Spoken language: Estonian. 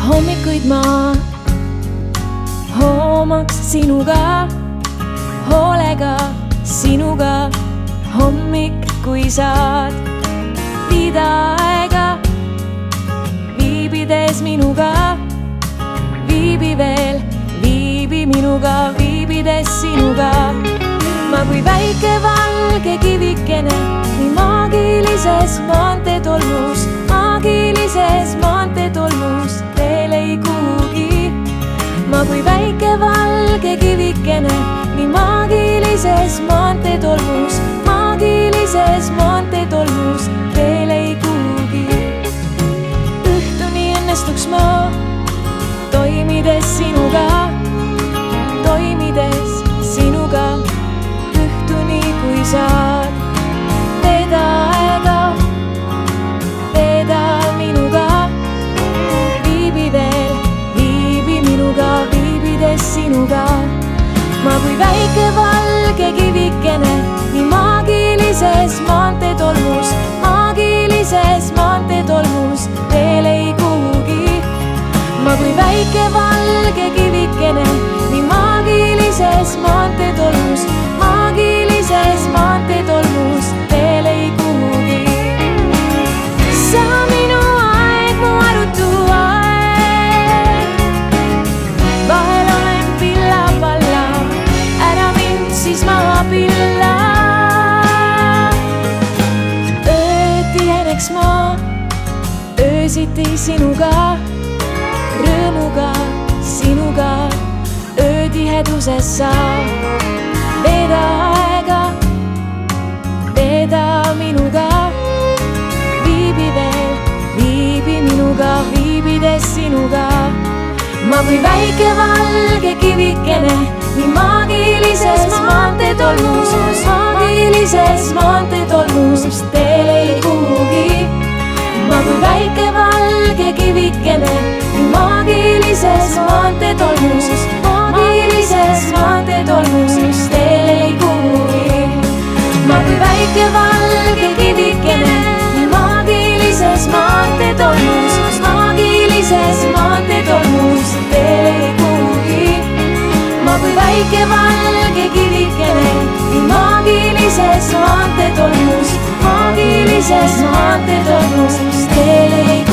hommikuid ma hoomaks sinuga, hoolega sinuga. Hommik, kui saad viida aega, viibides minuga. Viibi veel, viibi minuga, viibides sinuga. Ma kui väike valge kivikene nii maagilises maanteetolmus, maagilises maanteetolmus veel ei kuhugi. Ma kui väike valge kivikene nii maagilises maanteetolmus, maagilises maanteetolmus veel ei kuhugi. Õhtuni õnnestuks ma toimides sinuga, toimides sinuga. Õhtuni, kui saad veeda aega, veeda minuga. Viibi veel, viibi minuga, viibides sinuga. Ma kui väike valge kivikene nii maagilises maanteetolmus, maagilises maanteetolmus veel ei kuhugi. Ma kui väike valge kivikene nii maagilises maanteetolmus, maagilises maanteetolmus veel ei kuhugi. Sa minu aeg, mu arutu aeg. Vahel olen pilla-palla, ära mind siis maha pilla. Öötiheneks ma öösiti sinuga, rõõmuga sinuga. Öötiheduses sa veeda aega, veeda minuga. Viibi veel, viibi minuga, viibides sinuga. Ma kui väike valge kivikene nii maagilises maanteetolmus, maagilises maanteetolmus veel ei kuhugi. Ma kui väike valge kivikene nii maagilises maanteetolmus, maagilises maanteetolmus veel ei kuhugi. Ma kui väike valge kivikene nii maagilises maanteetolmus, maagilises maanteetolmus veel ei kuhugi. Ma kui väike valge kivikene nii maagilises maanteetolmus, maagilises maanteetolmus veel ei kuhugi.